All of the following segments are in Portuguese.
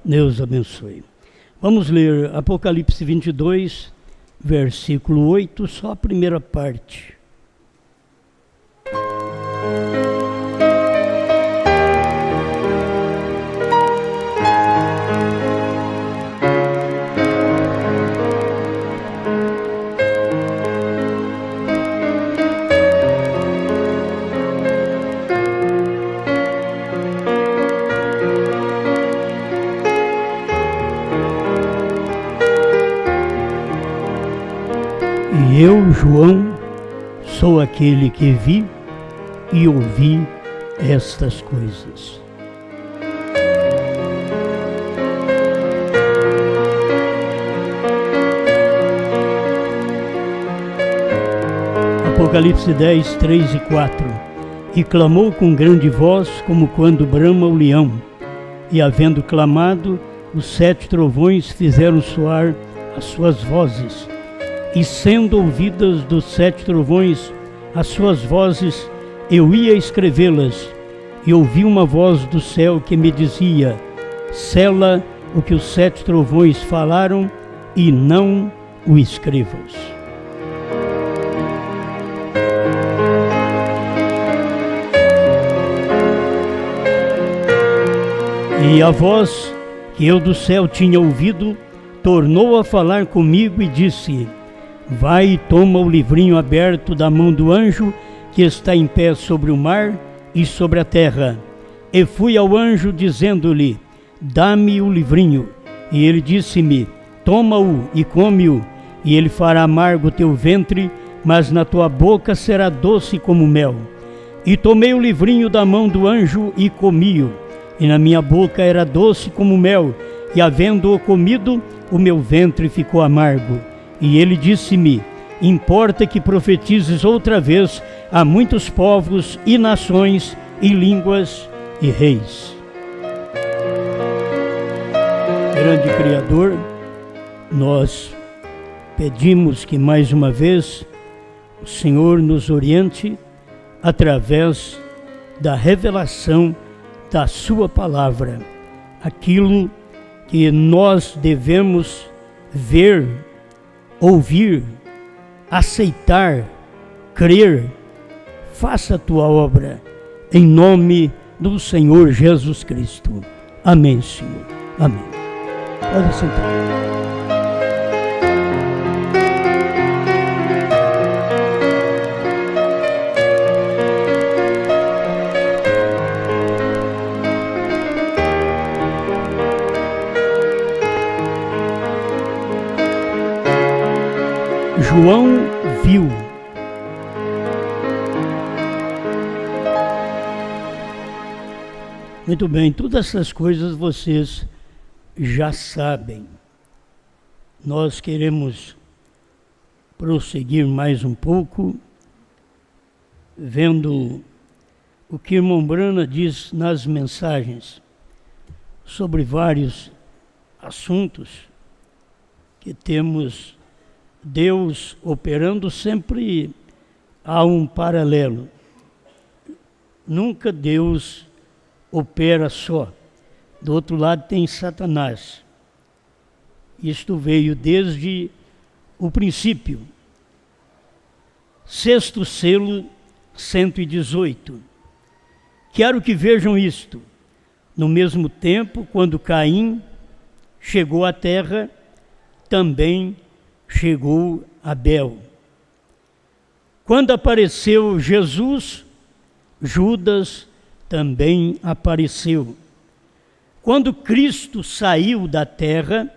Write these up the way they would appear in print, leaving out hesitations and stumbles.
Deus abençoe. Vamos ler Apocalipse 22, versículo 8, só a primeira parte. E eu, João, sou aquele que vi e ouvi estas coisas. Apocalipse 10, 3 e 4. E clamou com grande voz, como quando brama o leão. E havendo clamado, os 7 trovões fizeram soar as suas vozes. E sendo ouvidas dos 7 trovões as suas vozes, eu ia escrevê-las, e ouvi uma voz do céu que me dizia: sela o que os 7 trovões falaram, e não o escrevas. E a voz que eu do céu tinha ouvido tornou a falar comigo e disse: vai e toma o livrinho aberto da mão do anjo que está em pé sobre o mar e sobre a terra. E fui ao anjo dizendo-lhe: dá-me o livrinho. E ele disse-me: toma-o e come-o, e ele fará amargo o teu ventre, mas na tua boca será doce como mel. E tomei o livrinho da mão do anjo e comi-o, e na minha boca era doce como mel, e havendo-o comido, o meu ventre ficou amargo. E ele disse-me: importa que profetizes outra vez a muitos povos e nações e línguas e reis. Grande Criador, nós pedimos que mais uma vez o Senhor nos oriente através da revelação da sua palavra, aquilo que nós devemos ver, ouvir, aceitar, crer. Faça a tua obra, em nome do Senhor Jesus Cristo. Amém, Senhor. Amém. Pode sentar. João viu. Muito bem, todas essas coisas vocês já sabem. Nós queremos prosseguir mais um pouco, vendo o que irmão Brana diz nas mensagens sobre vários assuntos que temos. Deus operando, sempre há um paralelo. Nunca Deus opera só. Do outro lado tem Satanás. Isto veio desde o princípio. 6º selo, 118. Quero que vejam isto. No mesmo tempo, quando Caim chegou à terra, também chegou Abel. Quando apareceu Jesus, Judas também apareceu. Quando Cristo saiu da terra,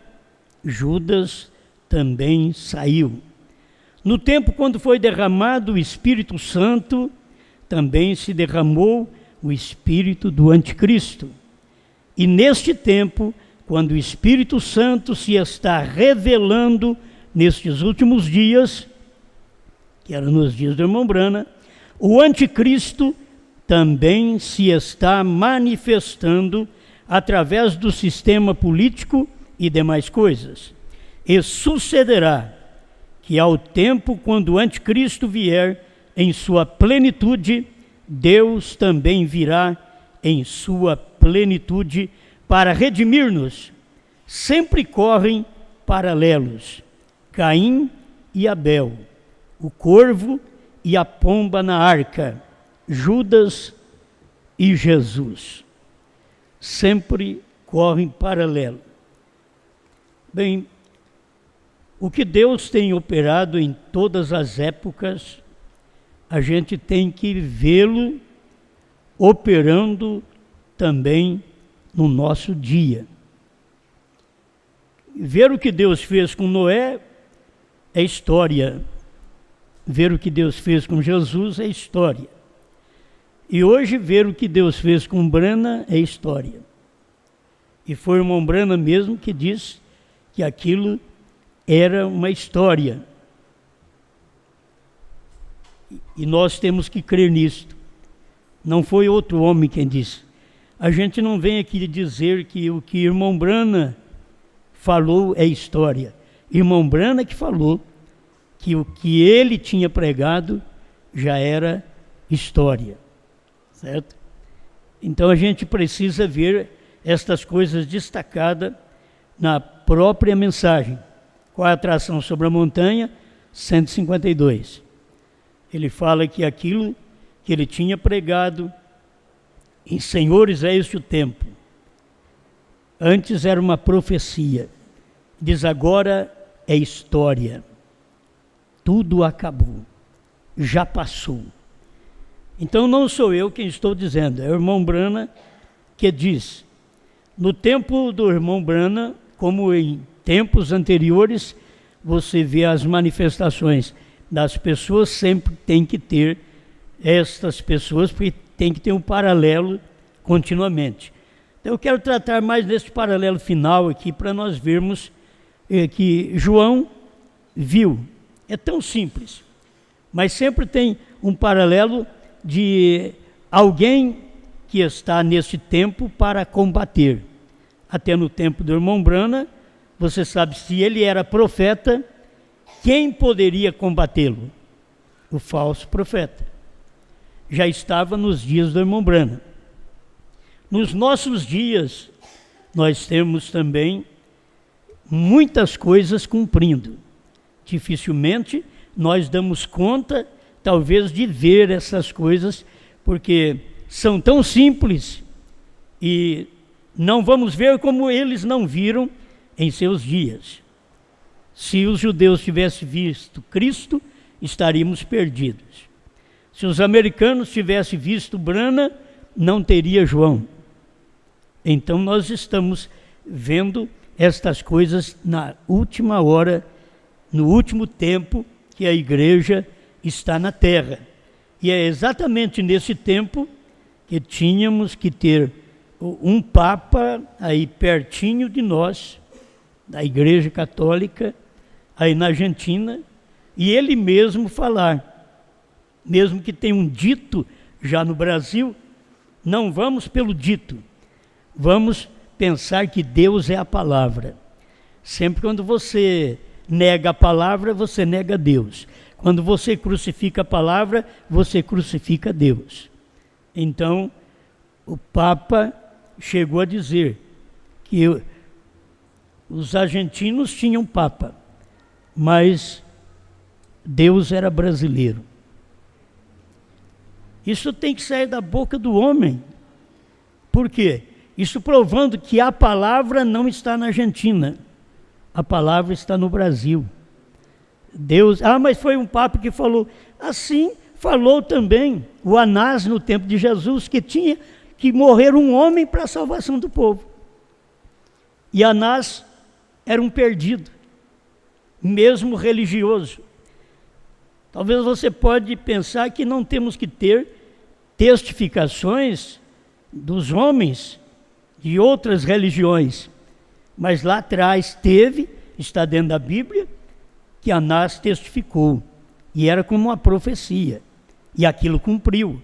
Judas também saiu. No tempo quando foi derramado o Espírito Santo, também se derramou o espírito do anticristo. E neste tempo, quando o Espírito Santo se está revelando nestes últimos dias, que era nos dias do irmão Brana, o anticristo também se está manifestando através do sistema político e demais coisas. E sucederá que ao tempo quando o anticristo vier em sua plenitude, Deus também virá em sua plenitude para redimir-nos sempre correm paralelos. Caim e Abel, o corvo e a pomba na arca, Judas e Jesus. Sempre correm paralelo. Bem, o que Deus tem operado em todas as épocas, a gente tem que vê-lo operando também no nosso dia. Ver o que Deus fez com Noé é história. Ver o que Deus fez com Jesus é história. E hoje ver o que Deus fez com Brana é história. E foi o irmão Brana mesmo que disse que aquilo era uma história. E nós temos que crer nisto. Não foi outro homem quem disse. A gente não vem aqui dizer que o que irmão Brana falou é história. Irmão Brana que falou que o que ele tinha pregado já era história. Certo? Então a gente precisa ver estas coisas destacadas na própria mensagem. Qual é a atração sobre a montanha? 152. Ele fala que aquilo que ele tinha pregado em Senhores é este o tempo. Antes era uma profecia. Diz agora é história. Tudo acabou. Já passou. Então não sou eu quem estou dizendo, é o irmão Brana que diz. No tempo do irmão Brana, como em tempos anteriores, você vê as manifestações das pessoas, sempre tem que ter estas pessoas, porque tem que ter um paralelo continuamente. Então eu quero tratar mais desse paralelo final aqui, para nós vermos que João viu. É tão simples, mas sempre tem um paralelo de alguém que está nesse tempo para combater. Até no tempo do irmão Brana, você sabe, se ele era profeta, quem poderia combatê-lo? O falso profeta. Já estava nos dias do irmão Brana. Nos nossos dias, nós temos também muitas coisas cumprindo. Dificilmente nós damos conta, talvez, de ver essas coisas, porque são tão simples e não vamos ver como eles não viram em seus dias. Se os judeus tivessem visto Cristo, estaríamos perdidos. Se os americanos tivessem visto Brana, não teria João. Então nós estamos vendo estas coisas na última hora, no último tempo que a igreja está na terra. E é exatamente nesse tempo que tínhamos que ter um Papa aí pertinho de nós, da Igreja Católica, aí na Argentina, e ele mesmo falar, mesmo que tenha um dito já no Brasil, não vamos pelo dito, vamos pensar que Deus é a palavra. Sempre quando você nega a palavra, você nega Deus. Quando você crucifica a palavra, você crucifica Deus. Então, o Papa chegou a dizer que os argentinos tinham Papa, mas Deus era brasileiro. Isso tem que sair da boca do homem. Por quê? Isso provando que a palavra não está na Argentina. A palavra está no Brasil. Deus, mas foi um Papa que falou. Assim falou também o Anás no tempo de Jesus, que tinha que morrer um homem para a salvação do povo. E Anás era um perdido, mesmo religioso. Talvez você pode pensar que não temos que ter testificações dos homens de outras religiões, mas lá atrás está dentro da Bíblia, que Anás testificou, e era como uma profecia, e aquilo cumpriu.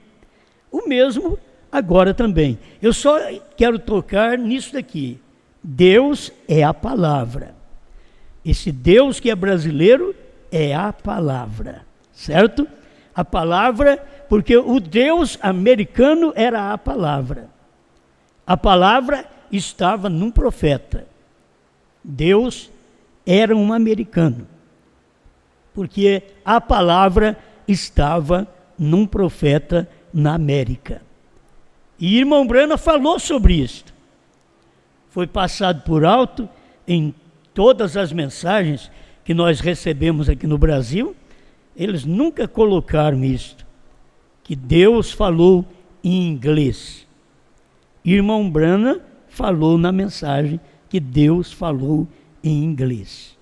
O mesmo agora também. Eu só quero tocar nisso daqui. Deus é a palavra. Esse Deus que é brasileiro é a palavra, certo? A palavra, porque o Deus americano era a palavra. A palavra estava num profeta. Deus era um americano, porque a palavra estava num profeta na América. E irmão Branham falou sobre isso. Foi passado por alto em todas as mensagens que nós recebemos aqui no Brasil. Eles nunca colocaram isto, que Deus falou em inglês. Irmão Branham falou na mensagem que Deus falou em inglês.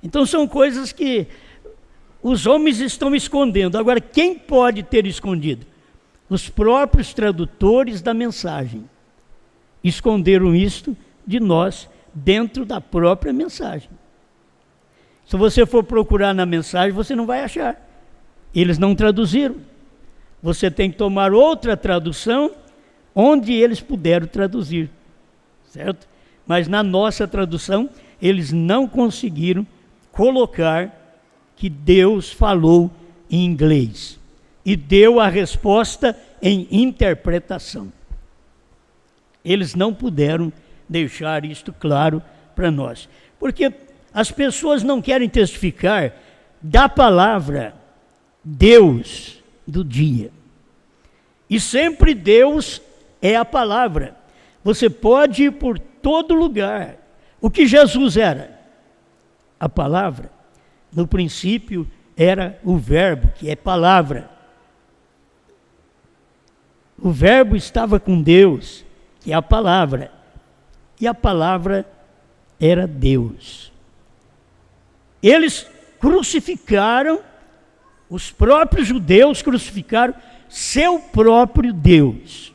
Então são coisas que os homens estão escondendo. Agora, quem pode ter escondido? Os próprios tradutores da mensagem esconderam isto de nós dentro da própria mensagem. Se você for procurar na mensagem, você não vai achar. Eles não traduziram. Você tem que tomar outra tradução onde eles puderam traduzir, certo? Mas na nossa tradução, eles não conseguiram colocar que Deus falou em inglês e deu a resposta em interpretação. Eles não puderam deixar isto claro para nós, porque as pessoas não querem testificar da palavra Deus do dia. E sempre Deus é a palavra. Você pode ir por todo lugar. O que Jesus era? A palavra. No princípio era o verbo, que é palavra. O verbo estava com Deus, que é a palavra. E a palavra era Deus. Eles crucificaram, os próprios judeus crucificaram seu próprio Deus,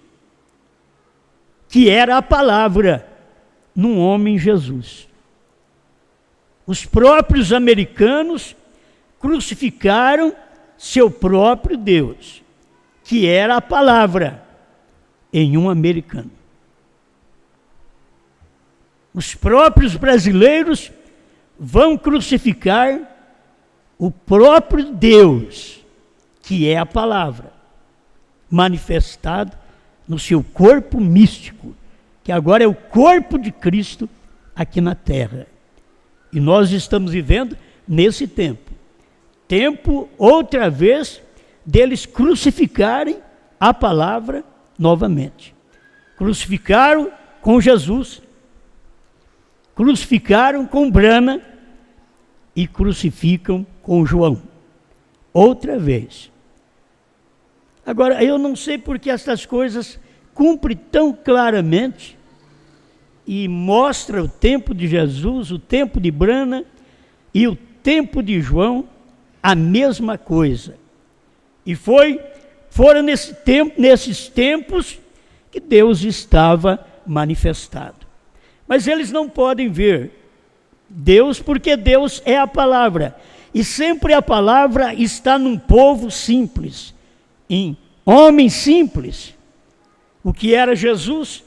que era a palavra num homem Jesus. Os próprios americanos crucificaram seu próprio Deus, que era a palavra, em um americano. Os próprios brasileiros vão crucificar o próprio Deus, que é a palavra, manifestado no seu corpo místico, que agora é o corpo de Cristo aqui na terra. E nós estamos vivendo nesse tempo. Tempo, outra vez, deles crucificarem a palavra novamente. Crucificaram com Jesus, crucificaram com Branham e crucificam com João. Outra vez. Agora, eu não sei porque essas coisas cumprem tão claramente e mostra o tempo de Jesus, o tempo de Branham e o tempo de João a mesma coisa. E foram nesses tempos que Deus estava manifestado. Mas eles não podem ver Deus, porque Deus é a palavra. E sempre a palavra está num povo simples, em homem simples. O que era Jesus?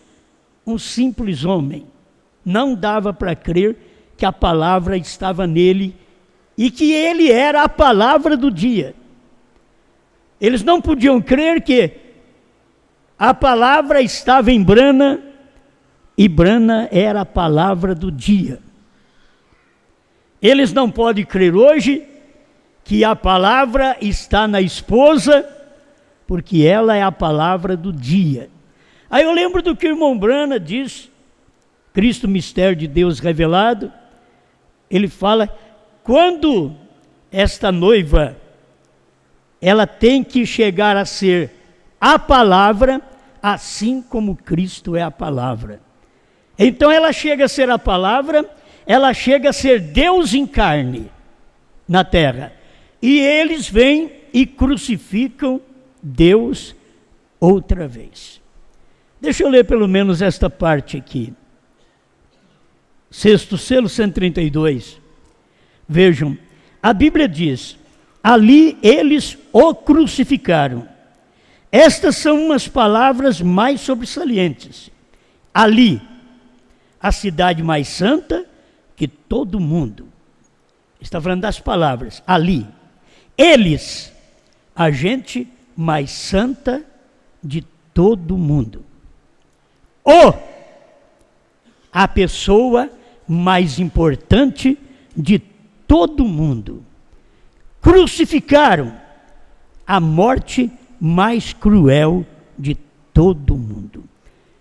Um simples homem. Não dava para crer que a palavra estava nele e que ele era a palavra do dia. Eles não podiam crer que a palavra estava em Branham e Branham era a palavra do dia. Eles não podem crer hoje que a palavra está na esposa, porque ela é a palavra do dia. Aí eu lembro do que o irmão Branham diz, Cristo, mistério de Deus revelado. Ele fala, quando esta noiva, ela tem que chegar a ser a palavra, assim como Cristo é a palavra. Então ela chega a ser a palavra, ela chega a ser Deus em carne na terra. E eles vêm e crucificam Deus outra vez. Deixa eu ler pelo menos esta parte aqui. Sexto selo 132. Vejam, a Bíblia diz, ali eles o crucificaram. Estas são umas palavras mais sobressalentes. Ali, a cidade mais santa que todo mundo. Está falando das palavras, ali. Eles, a gente mais santa de todo mundo. A pessoa mais importante de todo mundo. Crucificaram a morte mais cruel de todo mundo.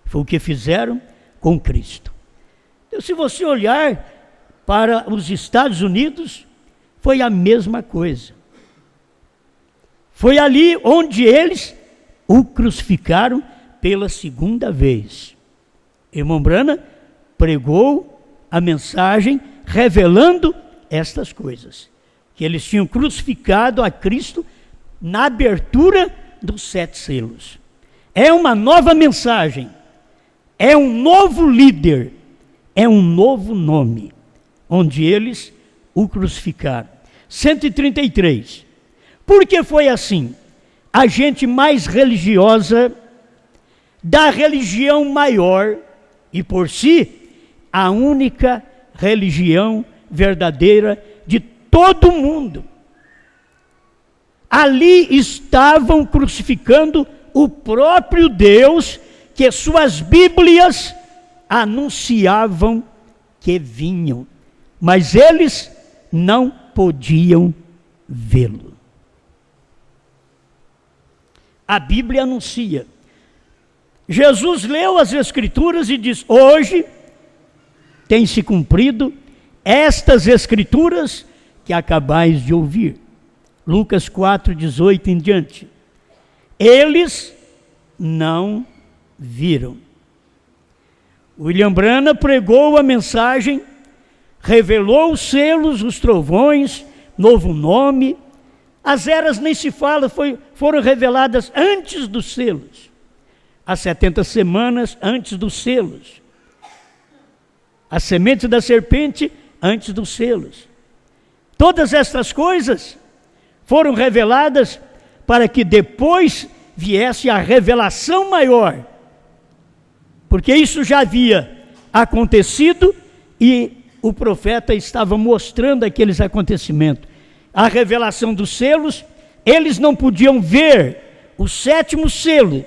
Foi o que fizeram com Cristo. Então, se você olhar para os Estados Unidos, foi a mesma coisa. Foi ali onde eles o crucificaram pela segunda vez. Irmão Branham pregou a mensagem revelando estas coisas, que eles tinham crucificado a Cristo na abertura dos 7 selos. É uma nova mensagem, é um novo líder, é um novo nome, onde eles o crucificaram. 133. Por que foi assim? A gente mais religiosa da religião maior, e por si, a única religião verdadeira de todo mundo. Ali estavam crucificando o próprio Deus que suas Bíblias anunciavam que vinham, mas eles não podiam vê-lo. A Bíblia anuncia. Jesus leu as Escrituras e diz: hoje tem se cumprido estas Escrituras que acabais de ouvir. Lucas 4, 18 em diante. Eles não viram. William Branham pregou a mensagem, revelou os selos, os trovões, novo nome. As eras nem se fala, foram reveladas antes dos selos. As 70 semanas antes dos selos. A semente da serpente antes dos selos. Todas estas coisas foram reveladas para que depois viesse a revelação maior. Porque isso já havia acontecido e o profeta estava mostrando aqueles acontecimentos. A revelação dos selos, eles não podiam ver o 7º selo,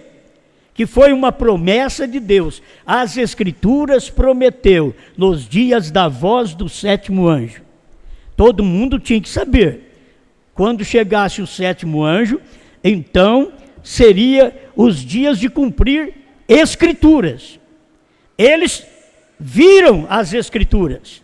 que foi uma promessa de Deus. As Escrituras prometeu nos dias da voz do 7º anjo. Todo mundo tinha que saber. Quando chegasse o 7º anjo, então seria os dias de cumprir Escrituras. Eles viram as Escrituras,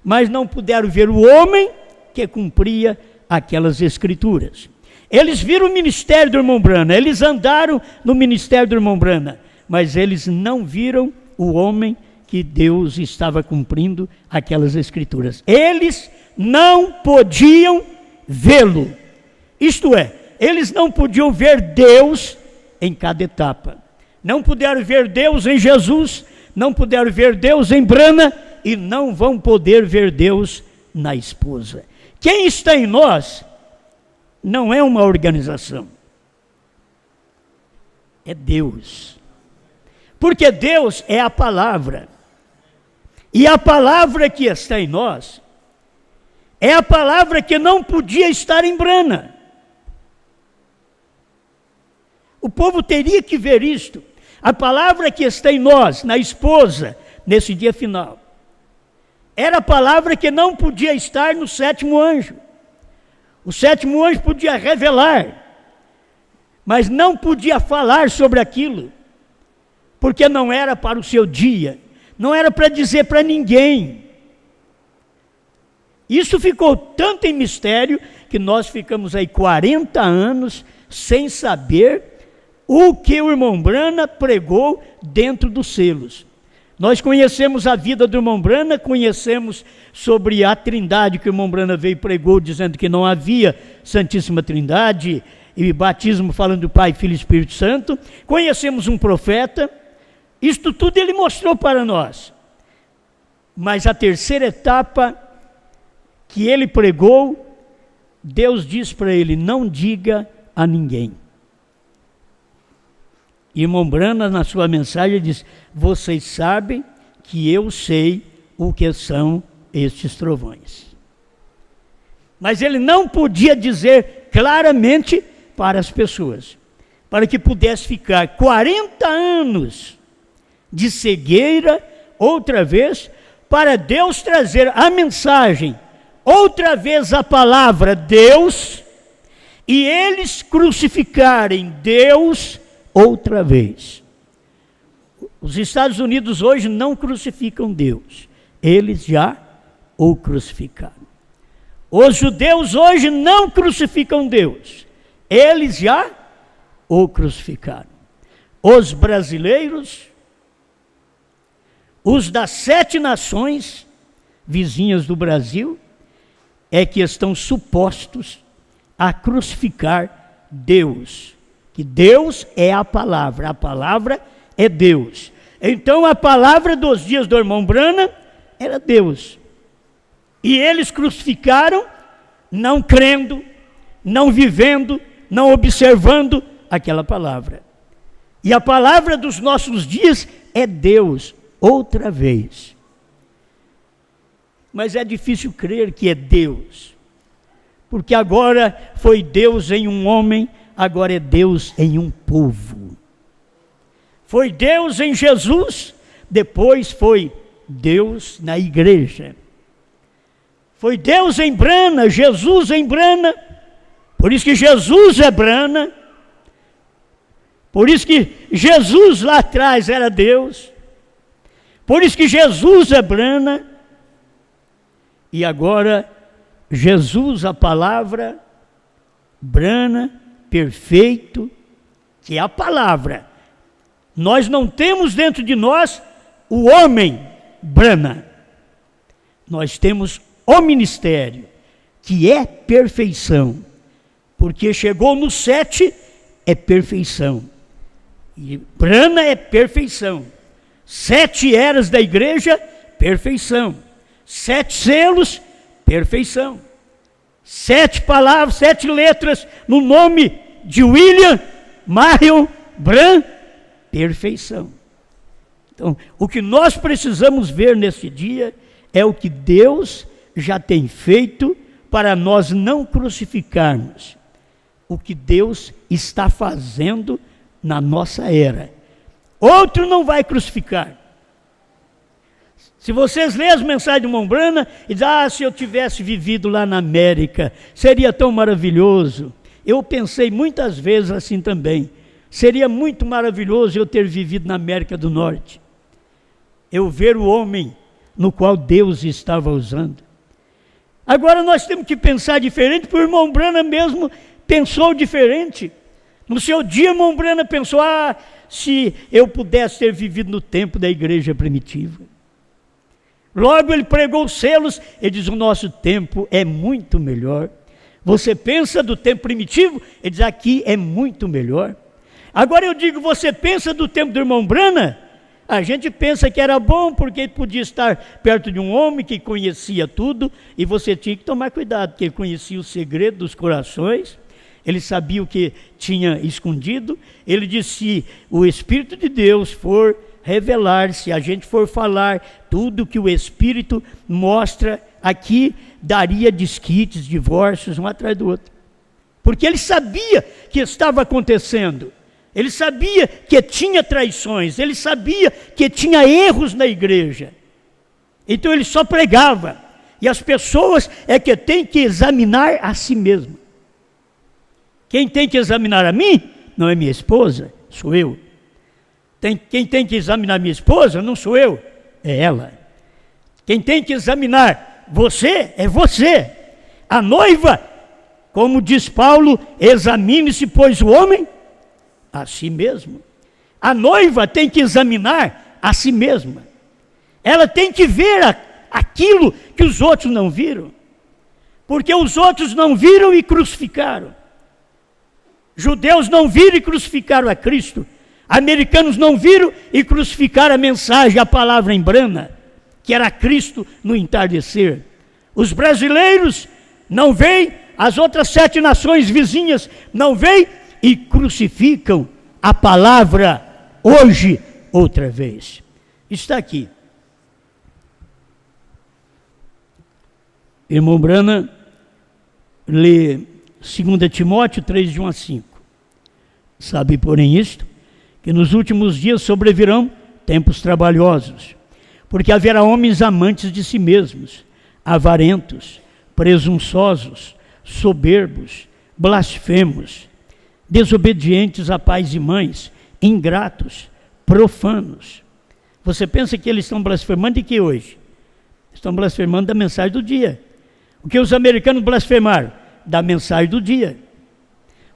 mas não puderam ver o homem que cumpria aquelas Escrituras. Eles viram o ministério do irmão Branham, eles andaram no ministério do irmão Branham, mas eles não viram o homem que Deus estava cumprindo aquelas Escrituras. Eles não podiam vê-lo. Isto é, eles não podiam ver Deus em cada etapa. Não puderam ver Deus em Jesus, não puderam ver Deus em Branham e não vão poder ver Deus na esposa. Quem está em nós não é uma organização, é Deus. Porque Deus é a palavra. E a palavra que está em nós é a palavra que não podia estar em Branham. O povo teria que ver isto. A palavra que está em nós, na esposa, nesse dia final, era a palavra que não podia estar no 7º anjo. O 7º anjo podia revelar, mas não podia falar sobre aquilo, porque não era para o seu dia, não era para dizer para ninguém. Isso ficou tanto em mistério que nós ficamos aí 40 anos sem saber o que o irmão Branham pregou dentro dos selos. Nós conhecemos a vida do irmão Branham, conhecemos sobre a Trindade que o irmão Branham veio e pregou, dizendo que não havia Santíssima Trindade, e batismo falando do Pai, Filho e Espírito Santo. Conhecemos um profeta, isto tudo ele mostrou para nós. Mas a terceira etapa que ele pregou, Deus diz para ele: não diga a ninguém. Irmão Branham, na sua mensagem, diz: vocês sabem que eu sei o que são estes trovões. Mas ele não podia dizer claramente para as pessoas, para que pudesse ficar 40 anos de cegueira, outra vez, para Deus trazer a mensagem, outra vez a palavra Deus, e eles crucificarem Deus outra vez. Os Estados Unidos hoje não crucificam Deus, eles já o crucificaram. Os judeus hoje não crucificam Deus, eles já o crucificaram. Os brasileiros, os das 7 nações vizinhas do Brasil, é que estão supostos a crucificar Deus. Que Deus é a palavra é Deus. Então a palavra dos dias do irmão Branham era Deus. E eles crucificaram, não crendo, não vivendo, não observando aquela palavra. E a palavra dos nossos dias é Deus, outra vez. Mas é difícil crer que é Deus, porque agora foi Deus em um homem, agora é Deus em um povo. Foi Deus em Jesus, depois foi Deus na igreja. Foi Deus em Branham, Jesus em Branham, por isso que Jesus é Branham, por isso que Jesus lá atrás era Deus, por isso que Jesus é Branham, e agora Jesus, a palavra, Branham, perfeito, que é a palavra. Nós não temos dentro de nós o homem Branham, nós temos o ministério, que é perfeição, porque chegou no 7, é perfeição, e Branham é perfeição. 7 eras da igreja, perfeição. 7 selos, perfeição. 7 palavras, 7 letras no nome de William Marion Branham, perfeição. Então, o que nós precisamos ver nesse dia é o que Deus já tem feito para nós não crucificarmos. O que Deus está fazendo na nossa era. Outro não vai crucificar. Se vocês lerem as mensagens do irmão Branham e dizem, se eu tivesse vivido lá na América, seria tão maravilhoso. Eu pensei muitas vezes assim também. Seria muito maravilhoso eu ter vivido na América do Norte. Eu ver o homem no qual Deus estava usando. Agora nós temos que pensar diferente, porque o irmão Branham mesmo pensou diferente. No seu dia, o irmão Branham pensou, se eu pudesse ter vivido no tempo da igreja primitiva. Logo ele pregou os selos, ele diz, o nosso tempo é muito melhor. Você pensa do tempo primitivo? Ele diz, aqui é muito melhor. Agora eu digo, você pensa do tempo do irmão Branham? A gente pensa que era bom, porque ele podia estar perto de um homem que conhecia tudo, e você tinha que tomar cuidado, porque ele conhecia o segredo dos corações, ele sabia o que tinha escondido. Ele disse, se o Espírito de Deus for revelar, se a gente for falar tudo que o Espírito mostra aqui, daria desquites, divórcios, um atrás do outro. Porque ele sabia que estava acontecendo. Ele sabia que tinha traições, ele sabia que tinha erros na igreja. Então ele só pregava. E as pessoas é que têm que examinar a si mesmas. Quem tem que examinar a mim, não é minha esposa, sou eu. Quem tem que examinar minha esposa, não sou eu, é ela. Quem tem que examinar você, é você. A noiva, como diz Paulo, examine-se, pois, o homem a si mesmo. A noiva tem que examinar a si mesma. Ela tem que ver aquilo que os outros não viram. Porque os outros não viram e crucificaram. Judeus não viram e crucificaram a Cristo. Americanos não viram e crucificaram a mensagem, a palavra em Branham, que era Cristo no entardecer. Os brasileiros não veem, as outras 7 nações vizinhas não veem e crucificam a palavra hoje outra vez. Está aqui. Irmão Branham lê 2 Timóteo 3, de 1 a 5. Sabe, porém, isto, que nos últimos dias sobrevirão tempos trabalhosos, Porque haverá homens amantes de si mesmos, avarentos, presunçosos, soberbos, blasfemos, desobedientes a pais e mães, ingratos, profanos. Você pensa que eles estão blasfemando de que hoje? Estão blasfemando da mensagem do dia. O que os americanos blasfemaram? Da mensagem do dia.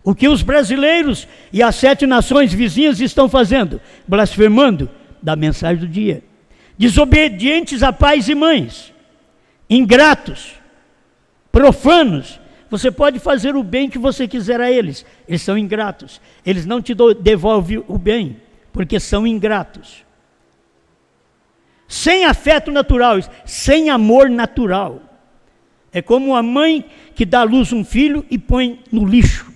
O que os brasileiros e as 7 nações vizinhas estão fazendo? Blasfemando da mensagem do dia. Desobedientes a pais e mães, ingratos, profanos. Você pode fazer o bem que você quiser a eles, eles são ingratos. Eles não te devolvem o bem, porque são ingratos. Sem afeto natural, sem amor natural. É como a mãe que dá à luz um filho e põe no lixo.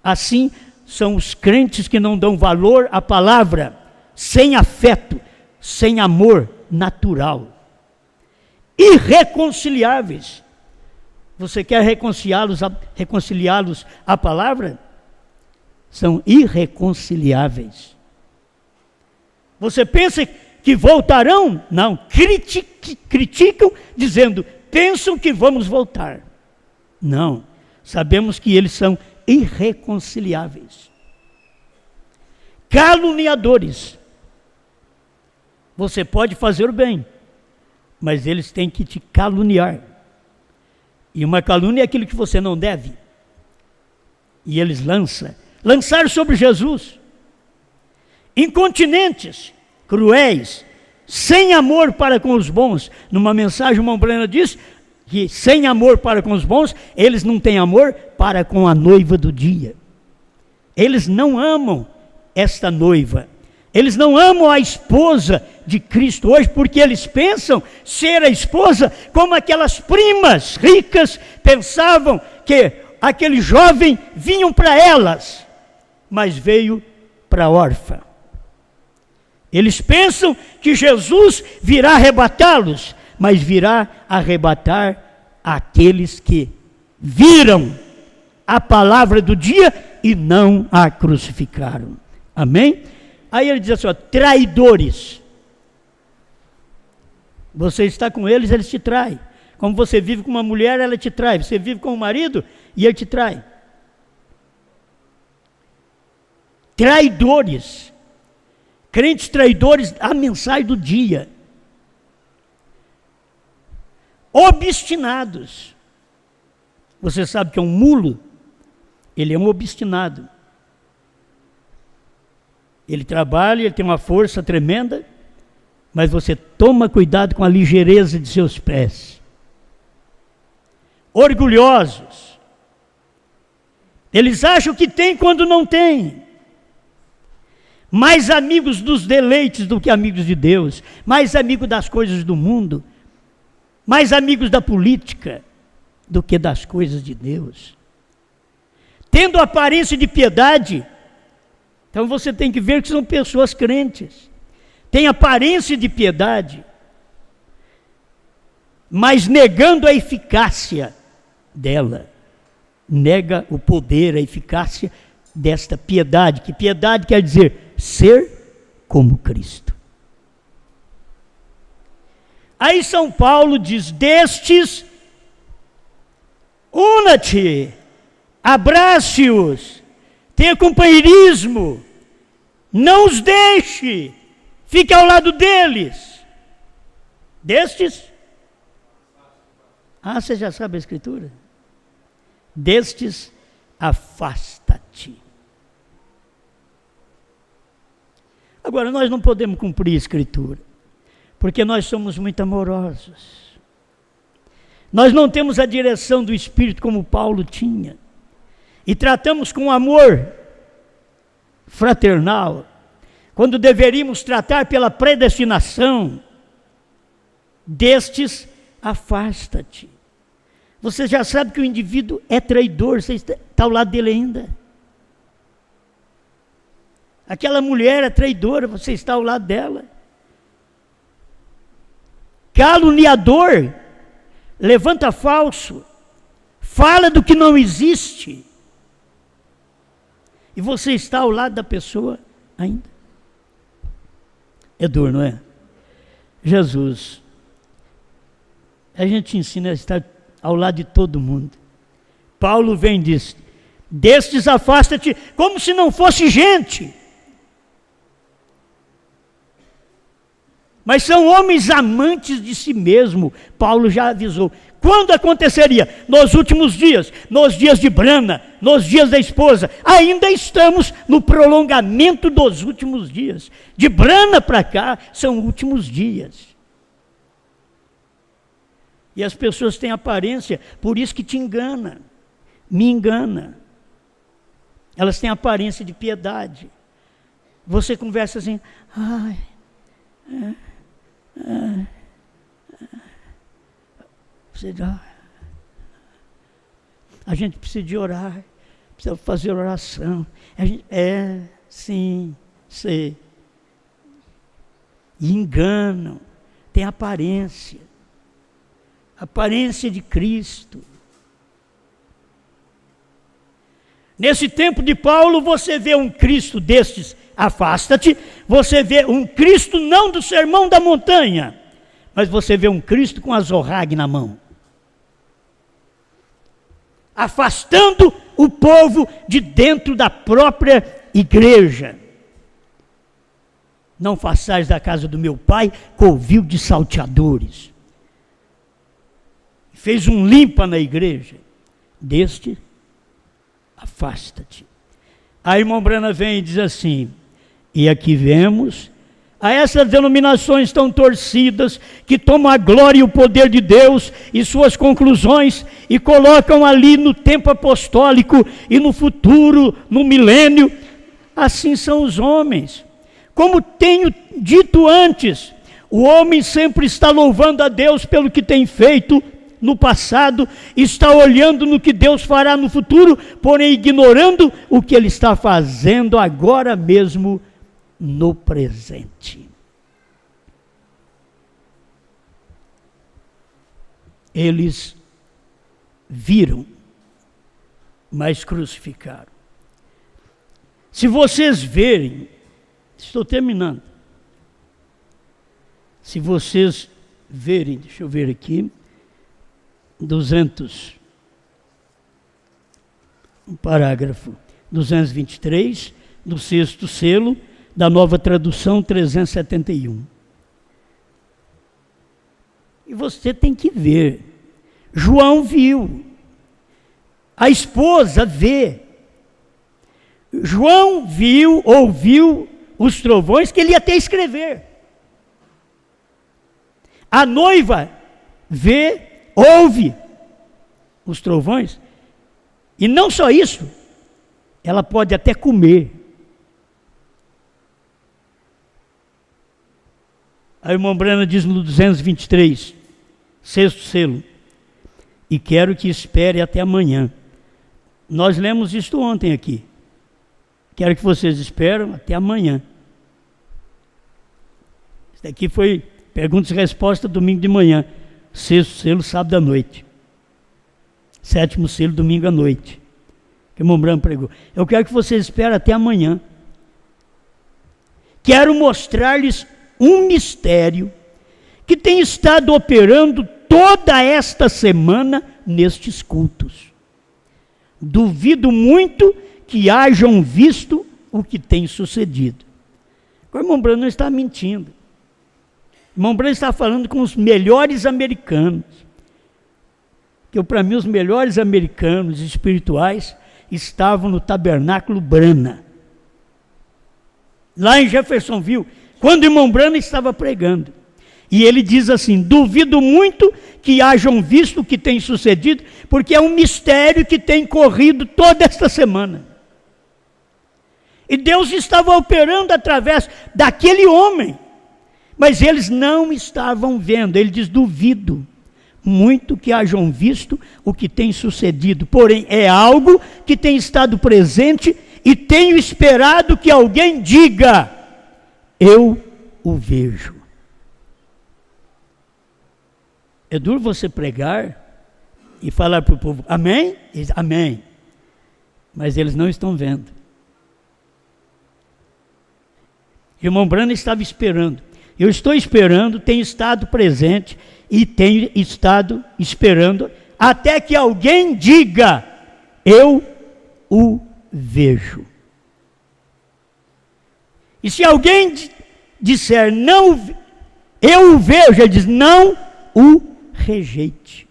Assim são os crentes que não dão valor à palavra, sem afeto, sem amor natural. Irreconciliáveis. Você quer reconciliá-los à palavra? São irreconciliáveis. Você pensa que voltarão? Não, criticam dizendo, pensam que vamos voltar. Não, sabemos que eles são irreconciliáveis. Caluniadores. Você pode fazer o bem, mas eles têm que te caluniar. E uma calúnia é aquilo que você não deve. E eles lançaram sobre Jesus. Incontinentes, cruéis, sem amor para com os bons. Numa mensagem, uma Mombrana diz que sem amor para com os bons, eles não têm amor para com a noiva do dia. Eles não amam esta noiva. Eles não amam a esposa de Cristo hoje, porque eles pensam ser a esposa como aquelas primas ricas pensavam que aquele jovem vinha para elas, mas veio para a órfã. Eles pensam que Jesus virá arrebatá-los, mas virá arrebatar aqueles que viram a palavra do dia e não a crucificaram. Amém? Aí ele diz assim, ó, traidores. Você está com eles, eles te traem. Como você vive com uma mulher, ela te trai. Você vive com um marido e ele te trai. Traidores. Crentes traidores, a mensagem do dia. Obstinados. Você sabe que é um mulo? Ele é um obstinado. Ele trabalha, ele tem uma força tremenda, mas você toma cuidado com a ligeireza de seus pés. Orgulhosos. Eles acham que tem quando não tem. Mais amigos dos deleites do que amigos de Deus. Mais amigos das coisas do mundo. Mais amigos da política do que das coisas de Deus. Tendo aparência de piedade. Então você tem que ver que são pessoas crentes. Tem aparência de piedade, mas negando a eficácia dela. Nega o poder, a eficácia desta piedade. Que piedade quer dizer ser como Cristo. Aí São Paulo diz, destes, una-te, abrace-os, tenha companheirismo, não os deixe, fique ao lado deles. Destes? Ah, você já sabe a Escritura? Destes, afasta-te. Agora, nós não podemos cumprir a Escritura, porque nós somos muito amorosos. Nós não temos a direção do Espírito como Paulo tinha. E tratamos com amor fraternal, quando deveríamos tratar pela predestinação. Destes, afasta-te. Você já sabe que o indivíduo é traidor, você está ao lado dele ainda. Aquela mulher é traidora, você está ao lado dela. Caluniador, levanta falso, fala do que não existe. E você está ao lado da pessoa ainda. É duro, não é? Jesus. A gente ensina a estar ao lado de todo mundo. Paulo vem e diz: destes afasta-te, como se não fosse gente. Mas são homens amantes de si mesmo. Paulo já avisou. Quando aconteceria? Nos últimos dias, nos dias de Brana, nos dias da esposa. Ainda estamos no prolongamento dos últimos dias. De Brana para cá, são últimos dias. E as pessoas têm aparência, por isso que te engana, me engana. Elas têm aparência de piedade. Você conversa assim, a gente precisa de orar, precisa fazer oração. Sim, sei. E enganam, tem aparência de Cristo. Nesse tempo de Paulo, você vê um Cristo destes, afasta-te, você vê um Cristo não do sermão da montanha, mas você vê um Cristo com a zorrague na mão, afastando o povo de dentro da própria igreja. Não façais da casa do meu pai covil de salteadores. Fez um limpa na igreja. Deste, afasta-te. A irmã Brana vem e diz assim: e aqui vemos a essas denominações tão torcidas, que tomam a glória e o poder de Deus e suas conclusões, e colocam ali no tempo apostólico e no futuro, no milênio. Assim são os homens. Como tenho dito antes, o homem sempre está louvando a Deus pelo que tem feito no passado, está olhando no que Deus fará no futuro, porém ignorando o que Ele está fazendo agora mesmo no presente. Eles viram, mas crucificaram. Se vocês verem, estou terminando. Se vocês verem, deixa eu ver aqui, 200, um parágrafo 223, do sexto selo, da Nova Tradução 371. E você tem que ver. João viu. A esposa vê. João viu, ouviu os trovões que ele ia até escrever. A noiva vê, ouve os trovões. E não só isso, ela pode até comer. A irmã Brana diz no 223, sexto selo: e quero que espere até amanhã. Nós lemos isto ontem aqui. Quero que vocês esperem até amanhã. Isso daqui foi perguntas e respostas domingo de manhã. Sexto selo, sábado à noite. Sétimo selo, domingo à noite. Que o irmão Brana pregou. Eu quero que vocês esperem até amanhã. Quero mostrar-lhes um mistério que tem estado operando toda esta semana nestes cultos. Duvido muito que hajam visto o que tem sucedido. O irmão Brana não está mentindo. O irmão Brana está falando com os melhores americanos. Que para mim os melhores americanos espirituais estavam no Tabernáculo Brana. Lá em Jeffersonville, quando o irmão Brana estava pregando. E ele diz assim: duvido muito que hajam visto o que tem sucedido, porque é um mistério que tem corrido toda esta semana. E Deus estava operando através daquele homem, mas eles não estavam vendo. Ele diz: duvido muito que hajam visto o que tem sucedido, porém é algo que tem estado presente e tenho esperado que alguém diga: eu o vejo. É duro você pregar e falar para o povo: amém? Eles, amém. Mas eles não estão vendo. O irmão Brana estava esperando. Eu estou esperando, tenho estado presente e tenho estado esperando até que alguém diga, eu o vejo. E se alguém disser, não, eu o vejo, ele diz, não o rejeite.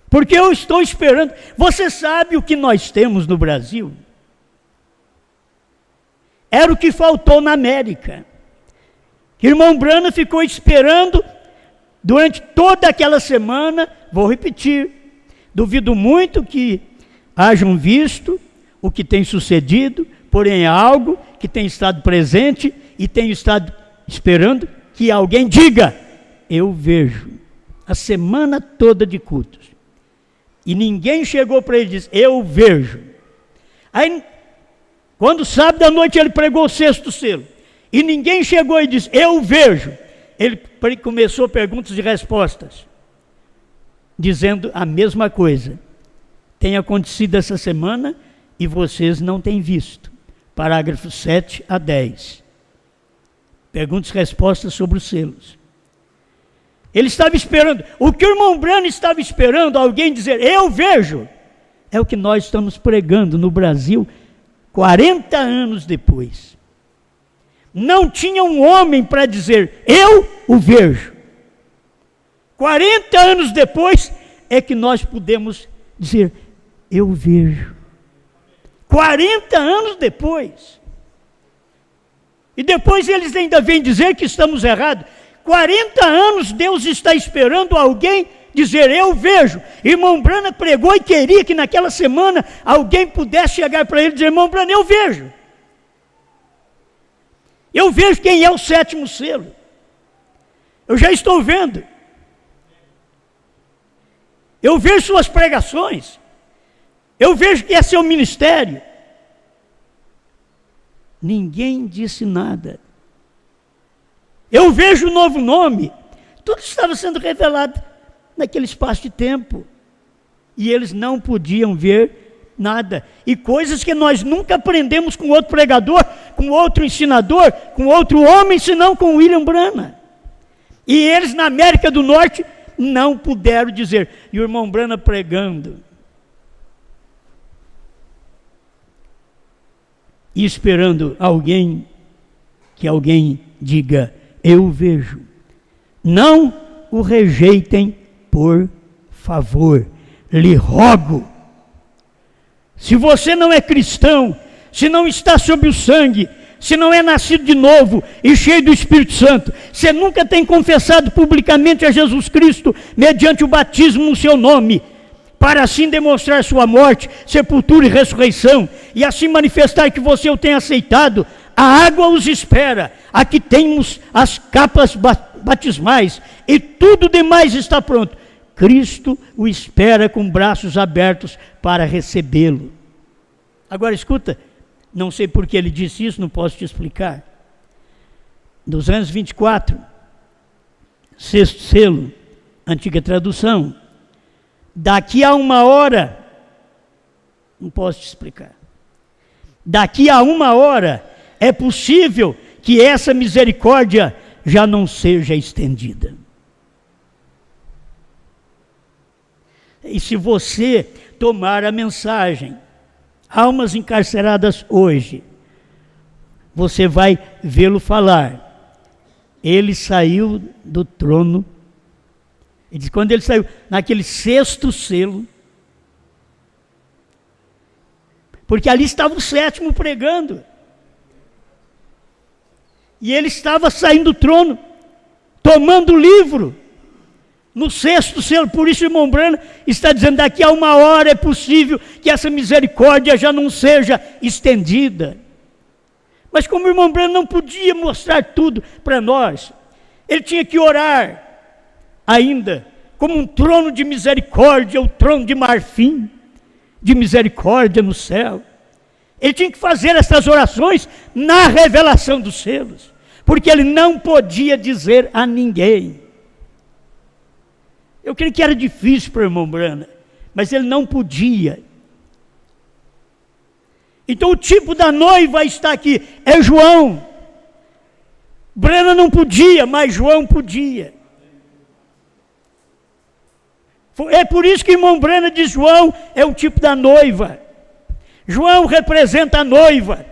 Porque eu estou esperando. Você sabe o que nós temos no Brasil? Era o que faltou na América. Que irmão Branham ficou esperando durante toda aquela semana, vou repetir, duvido muito que hajam visto o que tem sucedido, porém é algo que tem estado presente e tenho estado esperando que alguém diga, eu vejo, a semana toda de cultos. E ninguém chegou para ele e disse, eu vejo. Aí, quando sábado à noite ele pregou o 6º selo, e ninguém chegou e disse, eu vejo. Ele começou perguntas e respostas, dizendo a mesma coisa. Tem acontecido essa semana e vocês não têm visto. Parágrafos 7 a 10. Perguntas e respostas sobre os selos. Ele estava esperando, o que o irmão Branham estava esperando, alguém dizer, eu vejo, é o que nós estamos pregando no Brasil 40 anos depois. Não tinha um homem para dizer, eu o vejo. 40 anos depois é que nós podemos dizer, eu vejo. 40 anos depois. E depois eles ainda vêm dizer que estamos errados. 40 anos Deus está esperando alguém dizer, eu vejo. Irmão Branham pregou e queria que naquela semana alguém pudesse chegar para ele e dizer, irmão Branham, eu vejo. Eu vejo quem é o 7º selo. Eu já estou vendo. Eu vejo suas pregações. Eu vejo que é seu ministério. Ninguém disse nada. Eu vejo um novo nome. Tudo estava sendo revelado naquele espaço de tempo. E eles não podiam ver nada. E coisas que nós nunca aprendemos com outro pregador, com outro ensinador, com outro homem, senão com William Branham. E eles na América do Norte não puderam dizer. E o irmão Branham pregando. E esperando que alguém diga, eu vejo. Não o rejeitem, por favor. Lhe rogo. Se você não é cristão, se não está sob o sangue, se não é nascido de novo e cheio do Espírito Santo, você nunca tem confessado publicamente a Jesus Cristo mediante o batismo no seu nome, para assim demonstrar sua morte, sepultura e ressurreição, e assim manifestar que você o tem aceitado, a água os espera, aqui temos as capas batismais, e tudo demais está pronto. Cristo o espera com braços abertos para recebê-lo. Agora escuta, não sei por que ele disse isso, não posso te explicar. 224, 6º selo, antiga tradução. Daqui a 1 hora, não posso te explicar. Daqui a 1 hora é possível que essa misericórdia já não seja estendida. E se você tomar a mensagem, almas encarceradas hoje, você vai vê-lo falar. Ele saiu do trono. Ele diz, quando ele saiu, naquele 6º selo, porque ali estava o 7º pregando. E ele estava saindo do trono, tomando o livro. No 6º selo, por isso o irmão Branham está dizendo, daqui a 1 hora é possível que essa misericórdia já não seja estendida. Mas como o irmão Branham não podia mostrar tudo para nós, ele tinha que orar ainda, como um trono de misericórdia, o trono de marfim, de misericórdia no céu. Ele tinha que fazer essas orações na revelação dos selos, porque ele não podia dizer a ninguém. Eu creio que era difícil para o irmão Branham, mas ele não podia. Então o tipo da noiva está aqui, é João. Brana não podia, mas João podia. É por isso que irmão Brana diz: João é um tipo da noiva. João representa a noiva.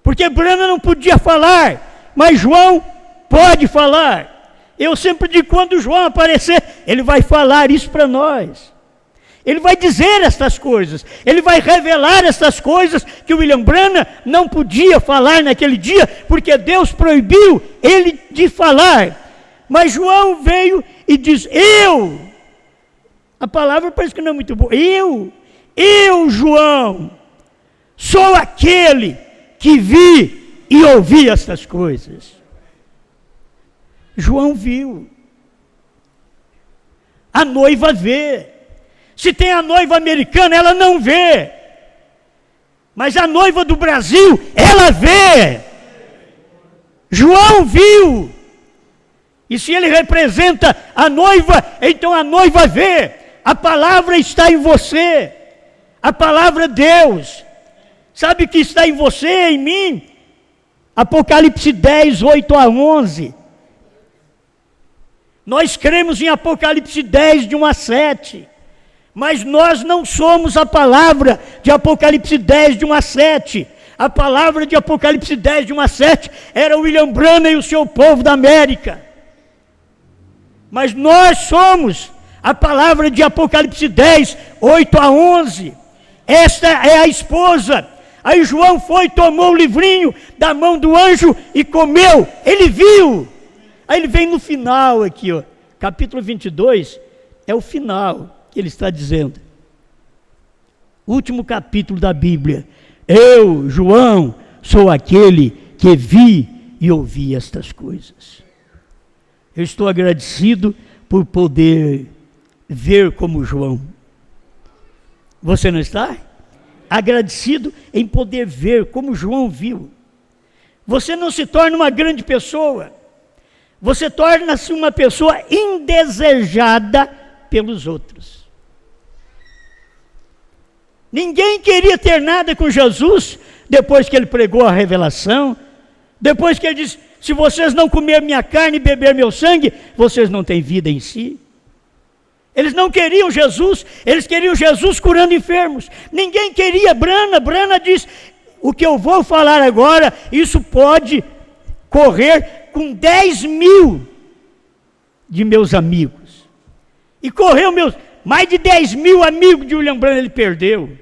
Porque Brana não podia falar, mas João pode falar. Eu sempre digo, quando João aparecer, ele vai falar isso para nós. Ele vai dizer estas coisas, ele vai revelar estas coisas que o William Branham não podia falar naquele dia, porque Deus proibiu ele de falar. Mas João veio e diz: a palavra parece que não é muito boa, eu, João, sou aquele que vi e ouvi estas coisas. João viu, a noiva vê. Se tem a noiva americana, ela não vê, mas a noiva do Brasil, ela vê. João viu, e se ele representa a noiva, então a noiva vê. A palavra está em você, a palavra de Deus. Sabe que está em você, em mim? Apocalipse 10, 8 a 11. Nós cremos em Apocalipse 10, de 1 a 7. Mas nós não somos a palavra de Apocalipse 10, de 1 a 7. A palavra de Apocalipse 10, de 1 a 7, era William Branham e o seu povo da América. Mas nós somos a palavra de Apocalipse 10, 8 a 11. Esta é a esposa. Aí João foi, tomou o livrinho da mão do anjo e comeu. Ele viu. Aí ele vem no final aqui, ó, capítulo 22, é o final que ele está dizendo. Último capítulo da Bíblia. Eu, João, sou aquele que vi e ouvi estas coisas. Eu estou agradecido por poder ver como João. Você não está? Agradecido em poder ver como João viu. Você não se torna uma grande pessoa. Você torna-se uma pessoa indesejada pelos outros. Ninguém queria ter nada com Jesus depois que ele pregou a revelação, depois que ele disse: se vocês não comerem minha carne e beber meu sangue, vocês não têm vida em si. Eles não queriam Jesus, eles queriam Jesus curando enfermos. Ninguém queria Branham. Branham diz: o que eu vou falar agora, isso pode correr com 10 mil de meus amigos. E correu mais de 10 mil amigos de William Branham, ele perdeu.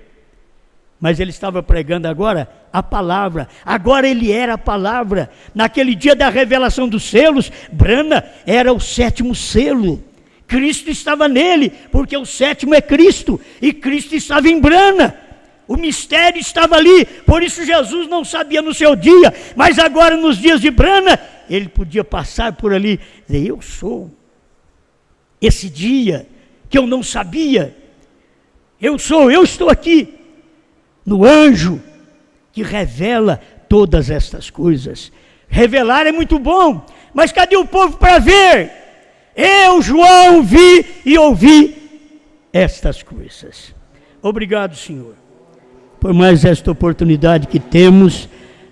Mas ele estava pregando agora a palavra. Agora ele era a palavra. Naquele dia da revelação dos selos, Branham era o 7º selo. Cristo estava nele, porque o 7º é Cristo, e Cristo estava em Branham. O mistério estava ali, por isso Jesus não sabia no seu dia, mas agora nos dias de Branham, ele podia passar por ali e dizer: eu sou esse dia que eu não sabia, eu estou aqui, no anjo que revela todas estas coisas. Revelar é muito bom, mas cadê o povo para ver? Eu, João, vi e ouvi estas coisas. Obrigado, Senhor, por mais esta oportunidade que temos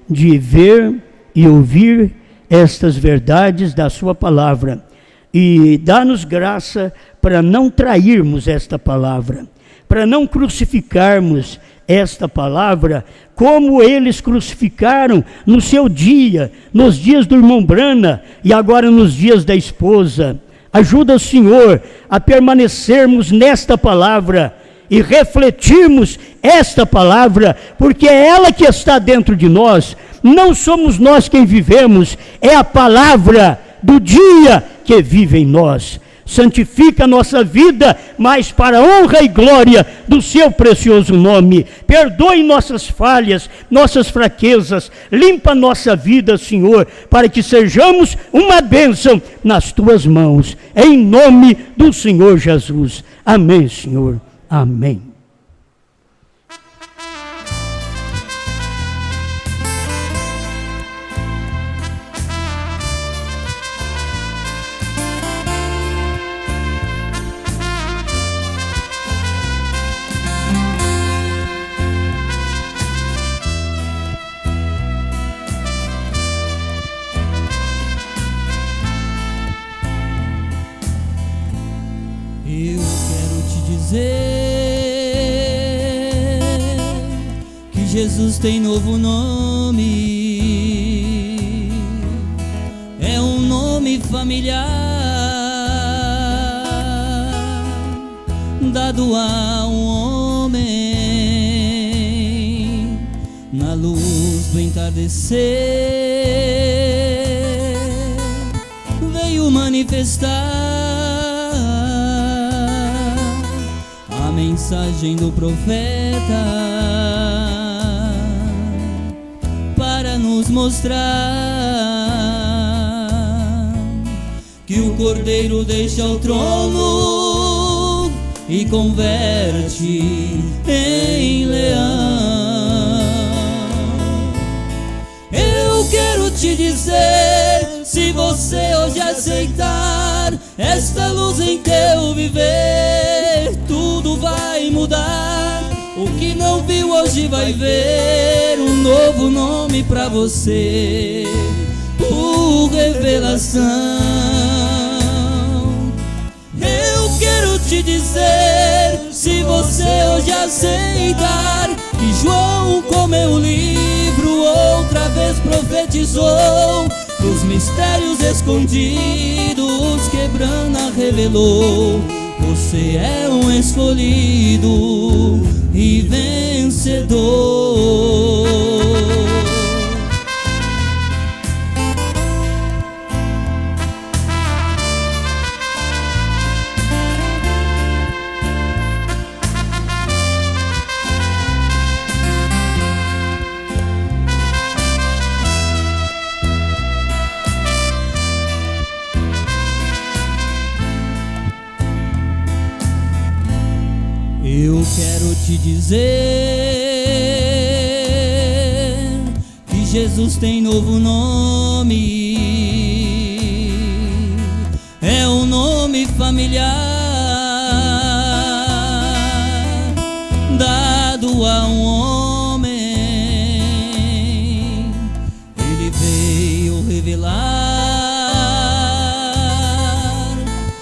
de ver e ouvir estas verdades da sua palavra. E dá-nos graça para não trairmos esta palavra, para não crucificarmos esta palavra, como eles crucificaram no seu dia, nos dias do irmão Branham e agora nos dias da esposa. Ajuda o Senhor a permanecermos nesta palavra e refletirmos esta palavra, porque é ela que está dentro de nós. Não somos nós quem vivemos, é a palavra do dia que vive em nós. Santifica a nossa vida, mas para a honra e glória do seu precioso nome. Perdoe nossas falhas, nossas fraquezas, limpa nossa vida, Senhor, para que sejamos uma bênção nas tuas mãos, em nome do Senhor Jesus. Amém, Senhor. Amém. dizer que Jesus tem novo nome. É um nome familiar, dado a um homem na luz do entardecer. Veio manifestar a mensagem do profeta para nos mostrar que o Cordeiro deixa o trono e converte em leão. Eu quero te dizer, se você hoje aceitar esta luz em teu viver, tudo vai mudar. O que não viu hoje vai ver um novo nome pra você, por revelação. Eu quero te dizer, se você hoje aceitar que João comeu o livro, outra vez profetizou dos mistérios escondidos que Brana revelou. Você é um escolhido e vencedor. Eu quero te dizer que Jesus tem novo nome. É um nome familiar, dado a um homem. Ele veio revelar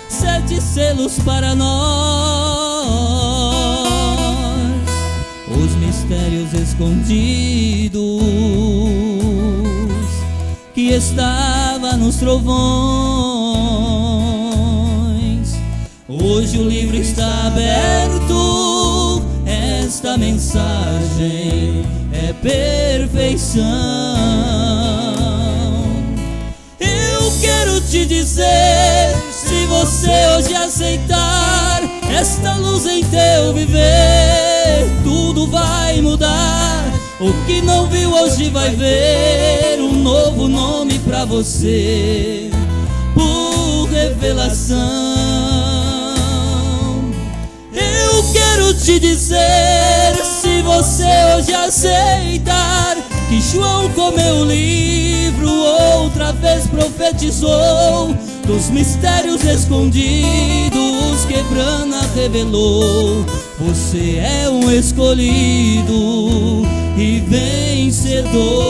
7 selos para nós, os mistérios escondidos que estava nos trovões. Hoje o livro está aberto, esta mensagem é perfeição. Eu quero te dizer, se você hoje aceitar esta luz em teu viver, tudo vai mudar. O que não viu hoje vai ver um novo nome pra você, por revelação. Eu quero te dizer, se você hoje aceitar que João comeu o livro, outra vez profetizou dos mistérios escondidos que Brana revelou. Você é um escolhido e vencedor.